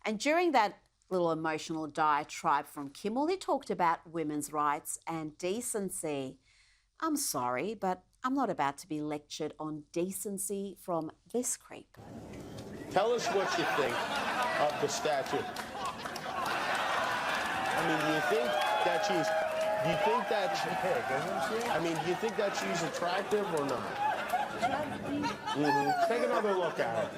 And during that little emotional diatribe from Kimmel, he talked about women's rights and decency. I'm sorry, but I'm not about to be lectured on decency from this creep. Tell us what you think of the statue. I mean, do you think that she's attractive or not? Take another look at her.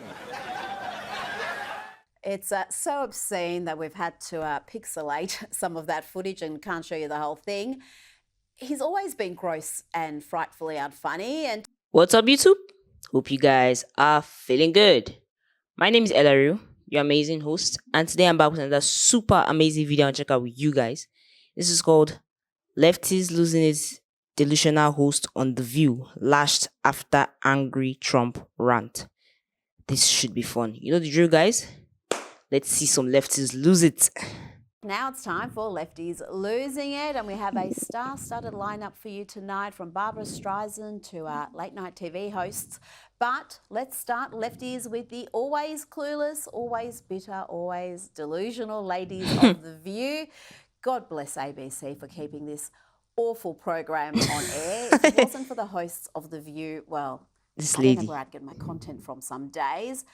It's so obscene that we've had to pixelate some of that footage and can't show you the whole thing. He's always been gross and frightfully unfunny. And what's up, YouTube? Hope you guys are feeling good. My name is Elaru, your amazing host, and today I'm back with another super amazing video I'll check out with you guys. This is called Lefties Losing Its Delusional Host on The View, lashed after angry Trump rant. This should be fun. You know the drill, guys? Let's see some lefties lose it. Now it's time for Lefties Losing It, and we have a star-studded lineup for you tonight, from Barbara Streisand to late-night TV hosts. But let's start Lefties with the always clueless, always bitter, always delusional ladies of The View. God bless ABC for keeping this awful program on air. If it wasn't for the hosts of The View, well, I don't know where I'd get my content from some days.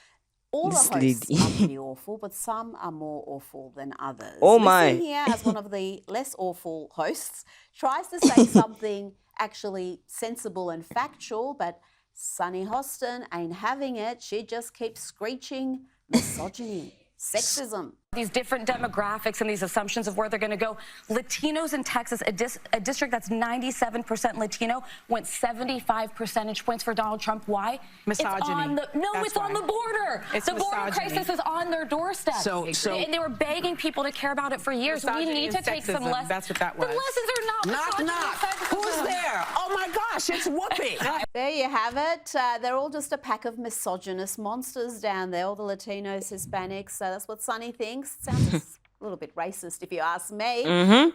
All the hosts are pretty awful, but some are more awful than others. Oh my! Listen here, as one of the less awful hosts, tries to say something actually sensible and factual, but Sunny Hostin ain't having it. She just keeps screeching misogyny, sexism. These different demographics and these assumptions of where they're going to go. Latinos in Texas, a district that's 97% Latino, went 75 percentage points for Donald Trump. Why? Misogyny. It's on the border. It's the border misogyny. crisis is on their doorstep. And they were begging people to care about it for years. We need to take some lessons. That's what that was. The lessons are not Knock, knock. Who's there? Oh my gosh, it's Whoopi. There you have it. They're all just a pack of misogynist monsters down there, all the Latinos, Hispanics. That's what Sunny thinks. Sounds a little bit racist if you ask me.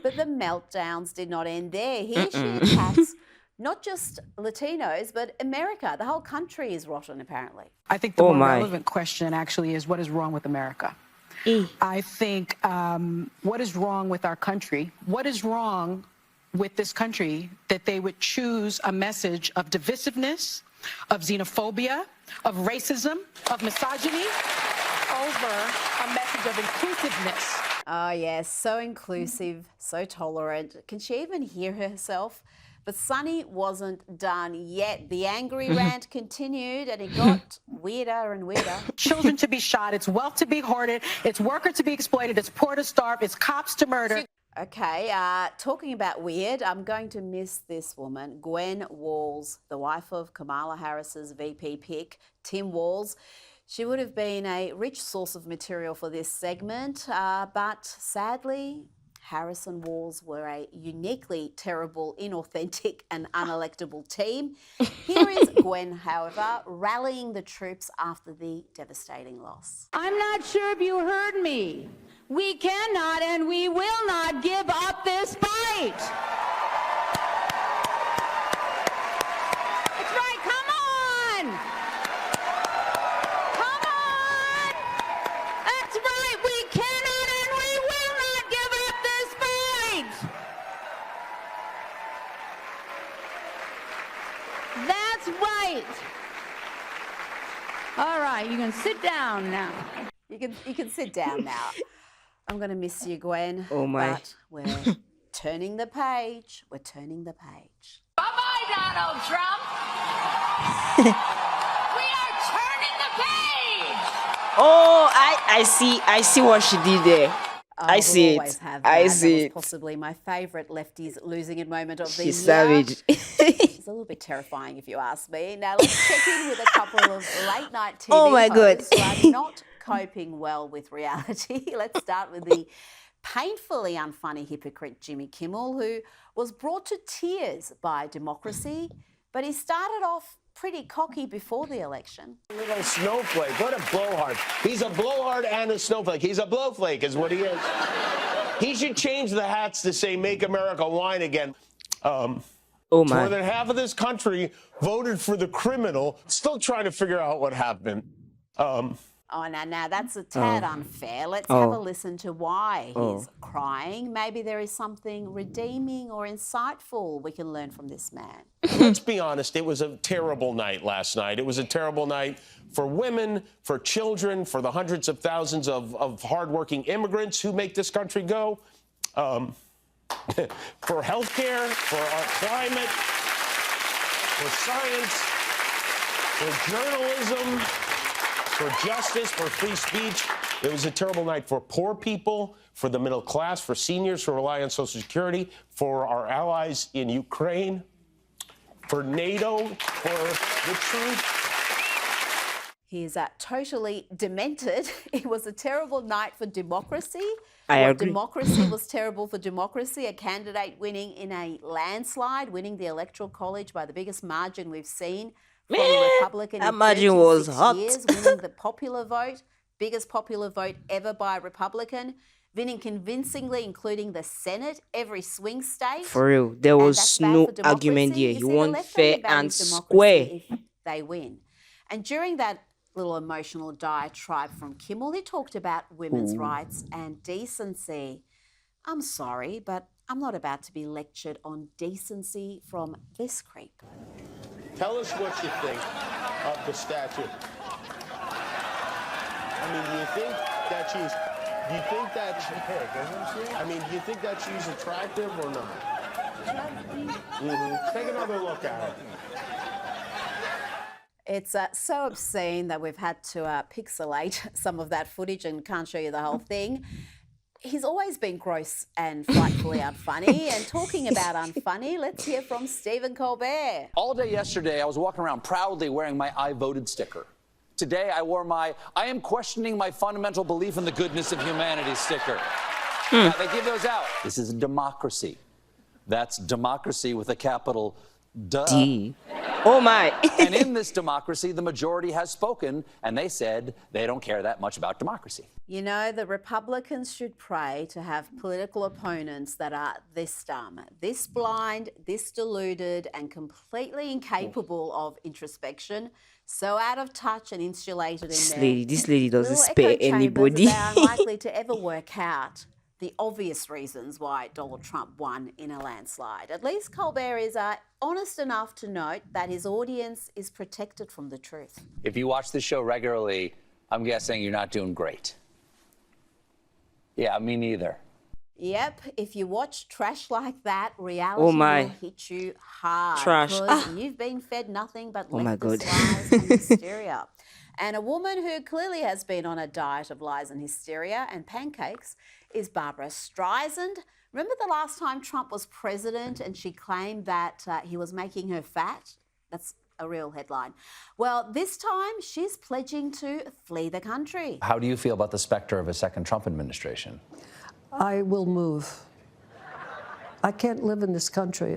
But the meltdowns did not end there. Here she attacks not just Latinos, but America. The whole country is rotten, apparently. I think the more relevant question actually is, what is wrong with America? I think what is wrong with our country? What is wrong with this country that they would choose a message of divisiveness, of xenophobia, of racism, of misogyny over a message of inclusiveness? Oh, yes, so inclusive, so tolerant. Can she even hear herself? But Sunny wasn't done yet. The angry rant continued, and it got weirder and weirder. Children to be shot, it's wealth to be hoarded, it's workers to be exploited, it's poor to starve, it's cops to murder. Okay, talking about weird, I'm going to miss this woman, Gwen Walls, the wife of Kamala Harris's VP pick, Tim Walls. She would have been a rich source of material for this segment, but sadly, Harris and Walls were a uniquely terrible, inauthentic and unelectable team. Here is Gwen, however, rallying the troops after the devastating loss. I'm not sure if you heard me. We cannot and we will not give up this fight. That's right, come on! Come on! That's right, we cannot and we will not give up this fight! That's right. All right, you can sit down now. You can sit down now. I'm going to miss you, Gwen. Oh, my. But we're turning the page. We're turning the page. Bye-bye, Donald Trump. We are turning the page. Oh, I see what she did there. I see it. I see it. That was possibly my favourite Lefties losing it moment of the year. She's savage. It's a little bit terrifying if you ask me. Now let's check in with a couple of late night TV Oh my God. hosts who are not coping well with reality. Let's start with the painfully unfunny hypocrite Jimmy Kimmel, who was brought to tears by democracy, but he started off pretty cocky before the election. Little snowflake. What a blowhard. He's a blowhard and a snowflake. He's a blowflake is what he is. He should change the hats to say, "Make America Wine Again." Oh my. More than half of this country voted for the criminal. Still trying to figure out what happened. Oh, now that's a tad unfair. Let's have a listen to why he's crying. Maybe there is something redeeming or insightful we can learn from this man. Let's be honest, it was a terrible night last night. It was a terrible night for women, for children, for the hundreds of thousands of hardworking immigrants who make this country go, for healthcare, for our climate, for science, for journalism, for justice, for free speech. It was a terrible night for poor people, for the middle class, for seniors who rely on Social Security, for our allies in Ukraine, for NATO, for the truth. He's totally demented. It was a terrible night for democracy. I agree. Democracy was terrible for democracy. A candidate winning in a landslide, winning the Electoral College by the biggest margin we've seen from a Republican that in margin was 36 hot. years, winning the popular vote, biggest popular vote ever by a Republican, winning convincingly, including the Senate, every swing state. For real, there And was that's bad no for democracy. argument here. You He see, the won left fair only values and democracy square. if they win. And during that little emotional diatribe from Kimmel, he talked about women's rights and decency. I'm sorry, but I'm not about to be lectured on decency from this creep. Tell us what you think of the statue. I mean, do you think that she's attractive or not? Take another look at it. It's so obscene that we've had to pixelate some of that footage and can't show you the whole thing. He's always been gross and frightfully unfunny. And talking about unfunny, let's hear from Stephen Colbert. All day yesterday, I was walking around proudly wearing my I voted sticker. Today, I wore my I am questioning my fundamental belief in the goodness of humanity sticker. Now, they give those out. This is a democracy. That's democracy with a capital D. Oh my. And in this democracy, the majority has spoken, and they said they don't care that much about democracy. You know, the Republicans should pray to have political opponents that are this dumb, this blind, this deluded, and completely incapable of introspection, so out of touch and insulated in This lady doesn't little spare echo chambers anybody. that are unlikely to ever work out the obvious reasons why Donald Trump won in a landslide. At least Colbert is honest enough to note that his audience is protected from the truth. If you watch this show regularly, I'm guessing you're not doing great. Yeah, me neither. Yep, if you watch trash like that, reality will hit you hard. Trash. Because you've been fed nothing but my God. lies and hysteria. And a woman who clearly has been on a diet of lies and hysteria and pancakes is Barbara Streisand. Remember the last time Trump was president and she claimed that he was making her fat? That's a real headline. Well, this time she's pledging to flee the country. How do you feel about the specter of a second Trump administration? I will move. I can't live in this country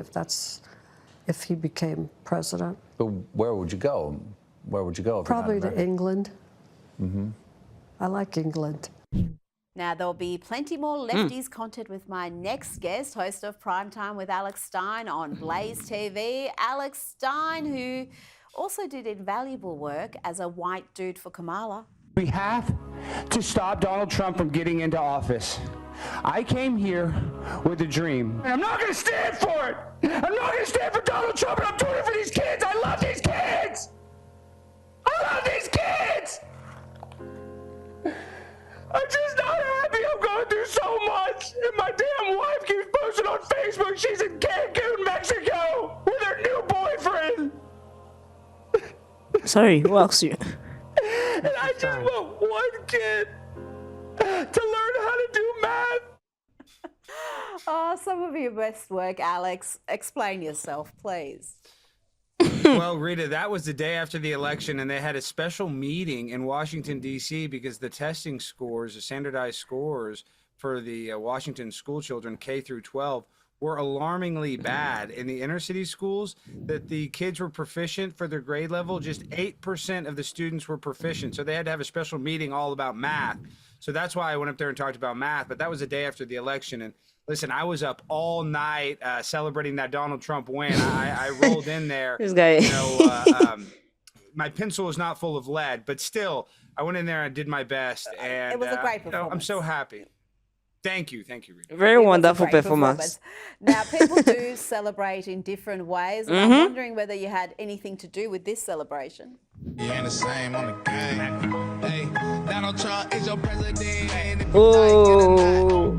if he became president. But where would you go? Where would you go? If Probably you're not to American? England. I like England. Now, there'll be plenty more Lefties content with my next guest, host of Primetime with Alex Stein on Blaze TV. Alex Stein, who also did invaluable work as a white dude for Kamala. We have to stop Donald Trump from getting into office. I came here with a dream, and I'm not going to stand for it. I'm not going to stand for Donald Trump, and I'm doing it for these kids. I love these kids. I love these kids. I'm just not happy. I'm going through so much, and my damn wife keeps posting on Facebook she's in Cancun, Mexico, with her new boyfriend. Sorry, who asked you? And I just want one kid to learn how to do math. Oh, some of your best work, Alex. Explain yourself, please. Well, Rita, that was the day after the election, and they had a special meeting in Washington, D.C., because the testing scores, the standardized scores for the Washington school children, K through 12, were alarmingly bad. In the inner city schools, that the kids were proficient for their grade level, just 8% of the students were proficient. So they had to have a special meeting all about math. So that's why I went up there and talked about math. But that was the day after the election. And listen, I was up all night celebrating that Donald Trump win. I rolled in there, This guy. my pencil is not full of lead, but still, I went in there and did my best, and it was a great you know, I'm so performance. happy. Thank you, Rita. Very It was a wonderful great performance. Now, people do celebrate in different ways, and I'm wondering whether you had anything to do with this celebration. You ain't the same on the game. Hey, Donald Trump is your president. Oh,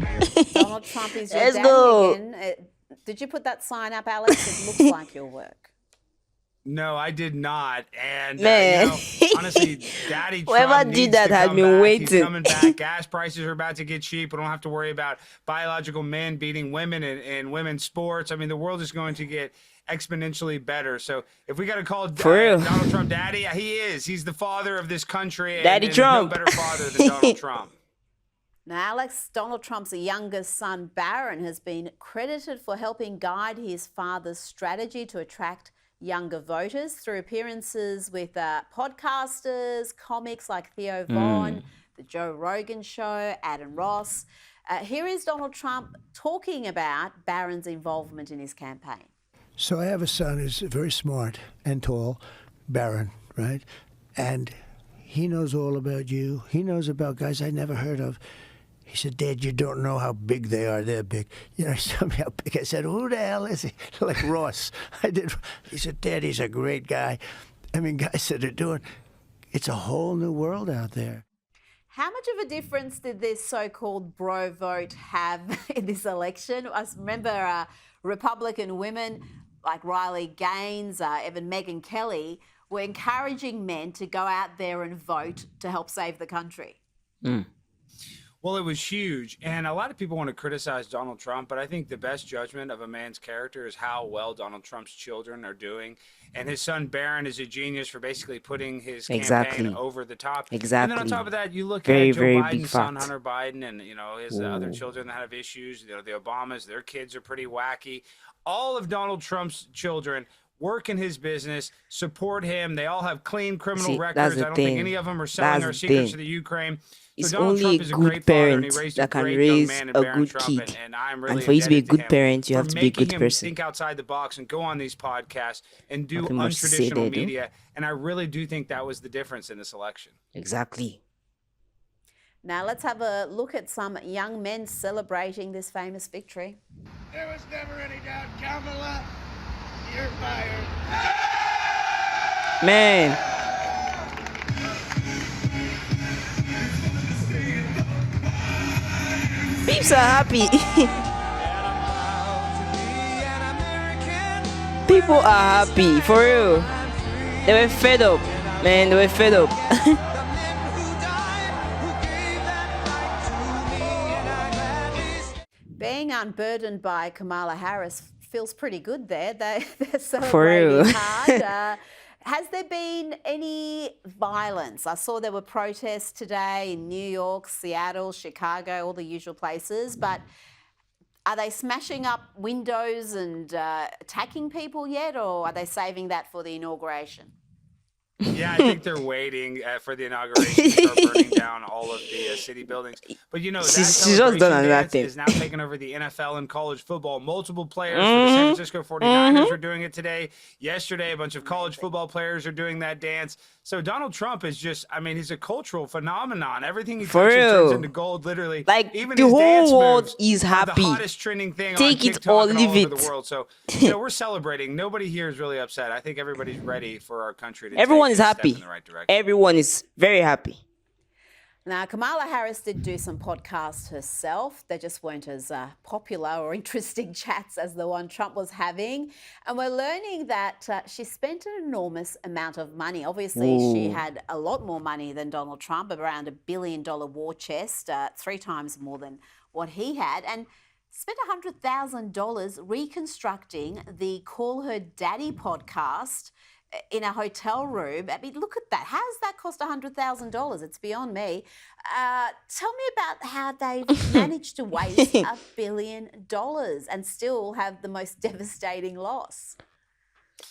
Donald Trump is your let's daddy go. again. Did you put that sign up, Alex? It looks like your work. No, I did not. And Man. you know, honestly, Daddy Whoever Trump did needs that to had come been back. waiting. He's coming back. Gas prices are about to get cheap. We don't have to worry about biological men beating women in women's sports. I mean, the world is going to get exponentially better. So if we got to call Donald Trump daddy, he is. He's the father of this country. Daddy and Trump. No better father than Donald Trump. Now, Alex, Donald Trump's youngest son, Barron, has been credited for helping guide his father's strategy to attract younger voters through appearances with podcasters, comics like Theo Von, The Joe Rogan Show, Adam Ross. Here is Donald Trump talking about Barron's involvement in his campaign. So I have a son who's very smart and tall, Barron, right? And he knows all about you. He knows about guys I never heard of. He said, Dad, you don't know how big they are. They're big. You know, he told me how big. I said, who the hell is he? Like Ross. I did. He said, Dad, he's a great guy. I mean, guys that are doing, it's a whole new world out there. How much of a difference did this so-called bro vote have in this election? I remember Republican women like Riley Gaines, even Megyn Kelly, were encouraging men to go out there and vote to help save the country. Well, it was huge. And a lot of people want to criticize Donald Trump, but I think the best judgment of a man's character is how well Donald Trump's children are doing. And his son Barron is a genius for basically putting his campaign over the top. Exactly. And then on top of that, you look Very, at Joe very Biden's big son, fact. Hunter Biden, and, you know, his other children that have issues. You know, the Obamas, their kids are pretty wacky. All of Donald Trump's children work in his business, support him. They all have clean criminal records. I don't think any of them are selling our secrets to the Ukraine. It's So Donald only Trump a is good great father, and he parent raised that a can great young raise man in a Barron good Trump, kid. and I'm really And for you to be a indebted to good him parent, you for have to be a good making him person. think outside the box and go on these podcasts and do Nothing much to say untraditional there, though. media. And I really do think that was the difference in this election. Exactly. Now let's have a look at some young men celebrating this famous victory. There was never any doubt, Kamala, you're fired. Man. Peeps are happy. People are happy, for real. They were fed up, man. They were fed up. Being unburdened by Kamala Harris feels pretty good there. They're real. celebrating hard. Has there been any violence? I saw there were protests today in New York, Seattle, Chicago, all the usual places. But are they smashing up windows and attacking people yet, or are they saving that for the inauguration? Yeah, I think they're waiting for the inauguration to start burning down all of the city buildings. But you know, that She's just celebration done another dance thing. is now taking over the NFL and college football. Multiple players for the San Francisco 49ers are doing it today. Yesterday, a bunch of college football players are doing that dance. So Donald Trump is just, I mean, he's a cultural phenomenon. Everything he For touches turns real. into gold, literally. Like, even the his dance whole world moves is are happy. the hottest trending thing Take on it TikTok or and leave all over it. the world. So, you know, we're celebrating. Nobody here is really upset. I think everybody's ready for our country to Everyone take is a step happy. in the right direction. Everyone is very happy. Now, Kamala Harris did do some podcasts herself. They just weren't as popular or interesting chats as the one Trump was having. And we're learning that she spent an enormous amount of money. Obviously, she had a lot more money than Donald Trump, around $1 billion war chest, 3 times more than what he had. And spent $100,000 reconstructing the Call Her Daddy podcast in a hotel room. I mean, look at that. How does that cost $100,000? It's beyond me. Tell me about how they've managed to waste $1 billion and still have the most devastating loss.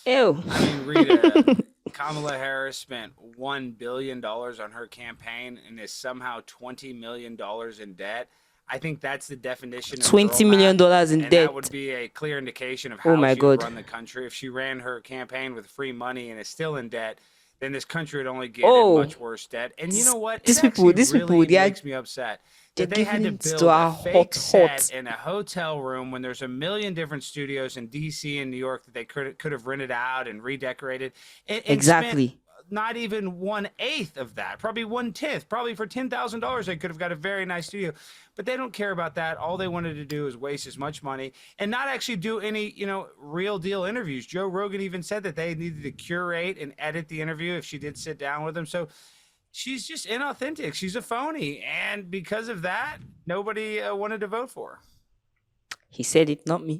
Ew. I mean, Rita, Kamala Harris spent $1 billion on her campaign and is somehow $20 million in debt. I think that's the definition of $20 girl million math, in and debt. that would be a clear indication of Oh how my she would God. run the country. If she ran her campaign with free money and is still in debt, then this country would only get Oh. in much worse debt. And you know what? These It people, actually really they are makes me upset they're that they had to giving it to build our a fake set hot. in a hotel room when there's a million different studios in D.C. and New York that they could have rented out and redecorated. And Exactly. spent not even 1/8 of that, probably 1/10. Probably for $10,000, they could have got a very nice studio. But they don't care about that. All they wanted to do is waste as much money and not actually do any, real deal interviews. Joe Rogan even said that they needed to curate and edit the interview if she did sit down with him. So she's just inauthentic. She's a phony. And because of that, nobody wanted to vote for her. He said it, not me.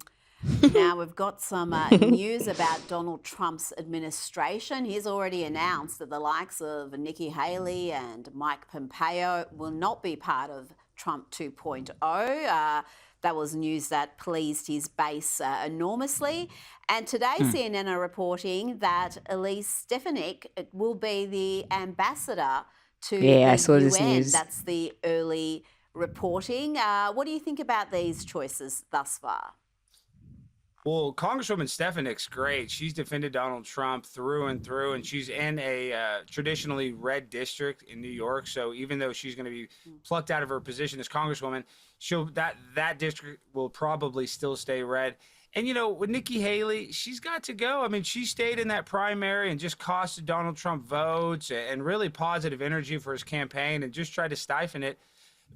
Now we've got some news about Donald Trump's administration. He's already announced that the likes of Nikki Haley and Mike Pompeo will not be part of Trump 2.0. That was news that pleased his base enormously. And today CNN are reporting that Elise Stefanik will be the ambassador to the I saw UN. this news. That's the early reporting. What do you think about these choices thus far? Well, Congresswoman Stefanik's great. She's defended Donald Trump through and through, and she's in a traditionally red district in New York. So even though she's going to be plucked out of her position as Congresswoman, that district will probably still stay red. And, with Nikki Haley, she's got to go. I mean, she stayed in that primary and just costed Donald Trump votes and really positive energy for his campaign and just tried to stifle it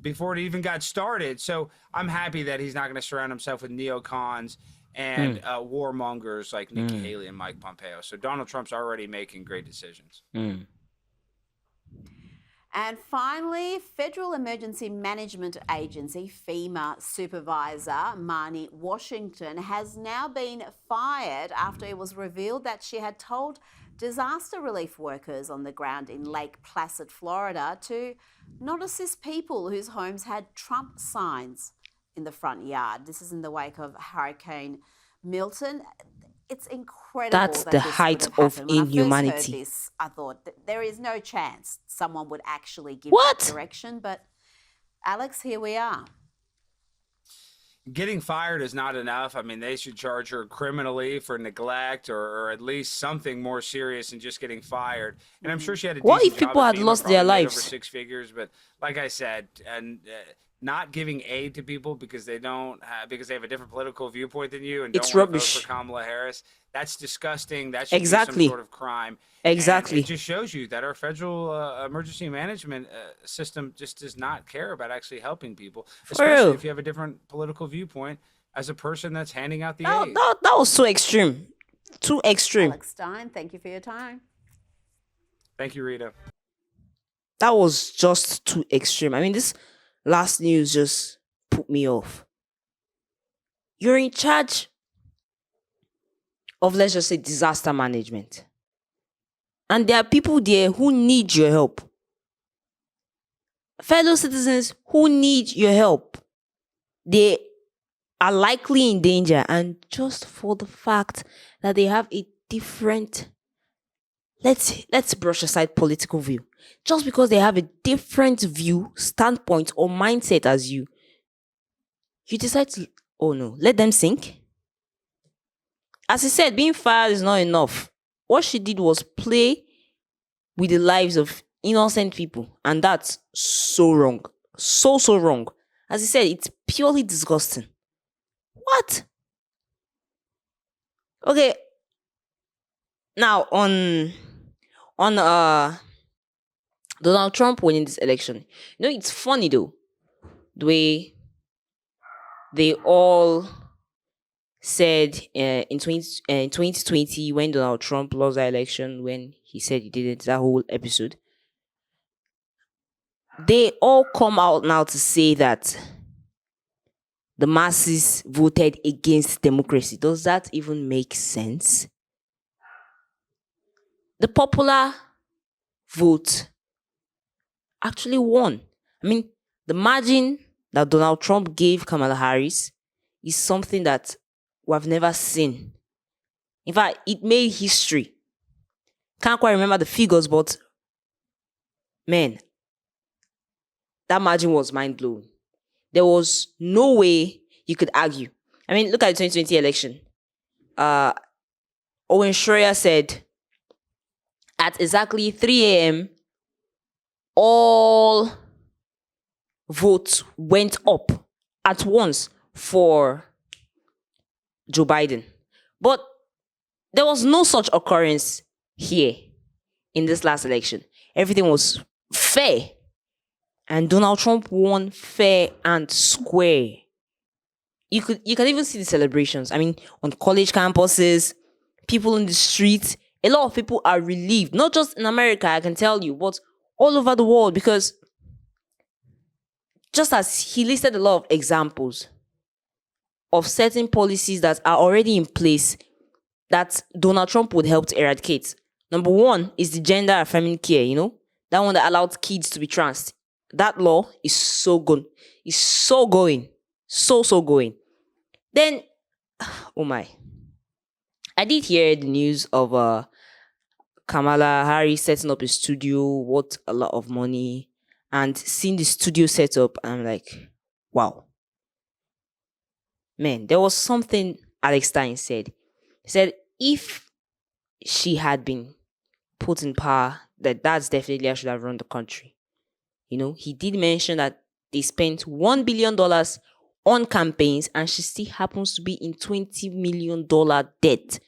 before it even got started. So I'm happy that he's not going to surround himself with neocons and warmongers like Nikki Haley and Mike Pompeo. So Donald Trump's already making great decisions. And finally, Federal Emergency Management Agency, FEMA supervisor Marnie Washington has now been fired after it was revealed that she had told disaster relief workers on the ground in Lake Placid, Florida, to not assist people whose homes had Trump signs in the front yard. This is in the wake of Hurricane Milton. It's incredible. That's that the this would height have of happened. When I first inhumanity. heard this, I thought that there is no chance someone would actually give What? that direction. But Alex, here we are. Getting fired is not enough. I mean, they should charge her criminally for neglect or at least something more serious than just getting fired. And I'm sure she had a What decent if people job at had FEMA, lost their probably made lives? over 6 figures, but like I said, and not giving aid to people because they have a different political viewpoint than you and It's don't want to vote rubbish. for Kamala Harris. That's disgusting. That should Exactly. be some sort of crime. Exactly. And it just shows you that our federal emergency management system just does not care about actually helping people, especially real. if you have a different political viewpoint as a person that's handing out the That, aid. that was so extreme. Too extreme. Alex Stein, thank you for your time. Thank you, Rita. That was just too extreme. I mean, this last news just put me off. You're in charge of, let's just say, disaster management. And there are people there who need your help. Fellow citizens who need your help. They are likely in danger. And just for the fact that they have a different, let's brush aside political view. Just because they have a different view, standpoint, or mindset as you decide to, oh no, let them sink. As I said, being fired is not enough. What she did was play with the lives of innocent people. And that's so wrong. So wrong. As I said, it's purely disgusting. What? Okay. Now, on Donald Trump winning this election. It's funny though. The way they all said in 2020 when Donald Trump lost the election, when he said he didn't, that whole episode. They all come out now to say that the masses voted against democracy. Does that even make sense? The popular vote actually won. I mean, the margin that Donald Trump gave Kamala Harris is something that we have never seen. In fact, it made history. Can't quite remember the figures, but man, that margin was mind-blowing. There was no way you could argue. I mean, look at the 2020 election. Owen Schroyer said, at exactly 3 a.m., all votes went up at once for Joe Biden. But there was no such occurrence here in this last election. Everything was fair. And Donald Trump won fair and square. You can even see the celebrations. I mean, on college campuses, people in the streets, a lot of people are relieved. Not just in America, I can tell you, but all over the world, because just as he listed a lot of examples of certain policies that are already in place that Donald Trump would help to eradicate. Number one is the gender affirming care, that one that allowed kids to be trans. That law is so good. It's so going. So going. Then, oh my. I did hear the news of Kamala Harris setting up a studio, worth a lot of money, and seeing the studio set up, I'm like, wow. Man, there was something Alex Stein said. He said, if she had been put in power, that's definitely how should have run the country. He did mention that they spent $1 billion on campaigns and she still happens to be in $20 million debt.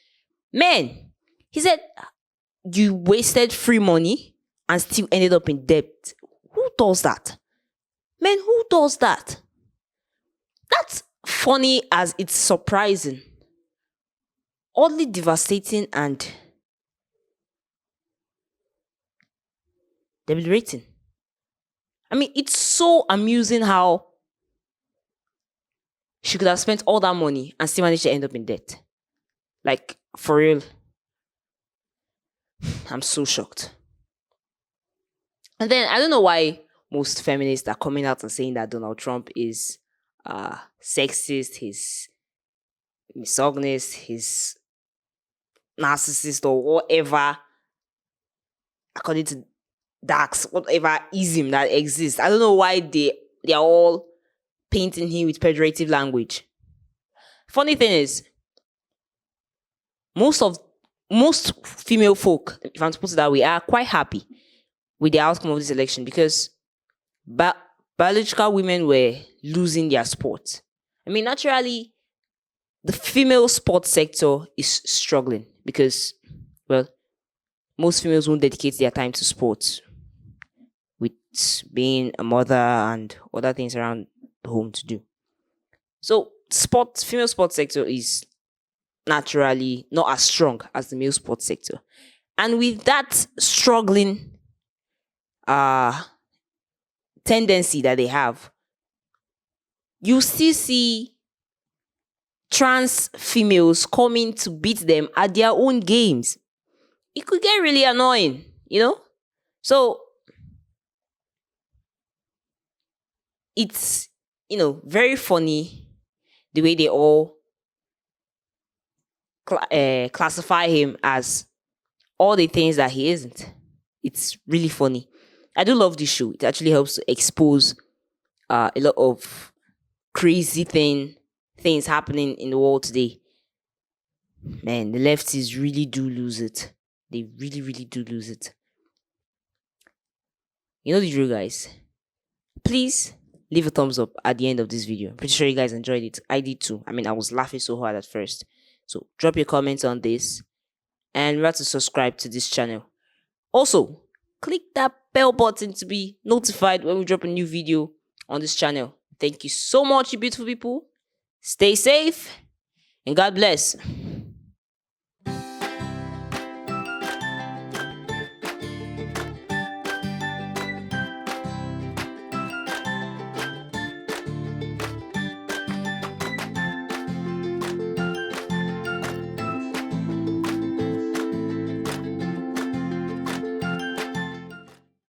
Man, he said, you wasted free money and still ended up in debt. Who does that? Man, who does that? That's funny as it's surprising. Oddly devastating and debilitating. I mean, it's so amusing how she could have spent all that money and still managed to end up in debt. Like, for real. I'm so shocked. And then, I don't know why most feminists are coming out and saying that Donald Trump is sexist, he's misogynist, he's narcissist, or whatever, according to Dax, whatever ism that exists. I don't know why they are all painting him with pejorative language. Funny thing is, most female folk, if I'm supposed to that way, are quite happy with the outcome of this election because biological women were losing their sport. I mean, naturally, the female sports sector is struggling because, well, most females won't dedicate their time to sports, with being a mother and other things around the home to do. So, female sports sector is naturally not as strong as the male sports sector. And with that struggling tendency that they have, you still see trans females coming to beat them at their own games. It could get really annoying, So, it's, very funny the way they all classify him as all the things that he isn't. It's really funny. I do love this show. It actually helps to expose a lot of crazy things happening in the world today. Man, the lefties really do lose it. They really, really do lose it. You know the drill, guys. Please leave a thumbs up at the end of this video. I'm pretty sure you guys enjoyed it. I did too. I mean, I was laughing so hard at first. So drop your comments on this and remember to subscribe to this channel. Also, click that bell button to be notified when we drop a new video on this channel. Thank you so much, you beautiful people. Stay safe and God bless.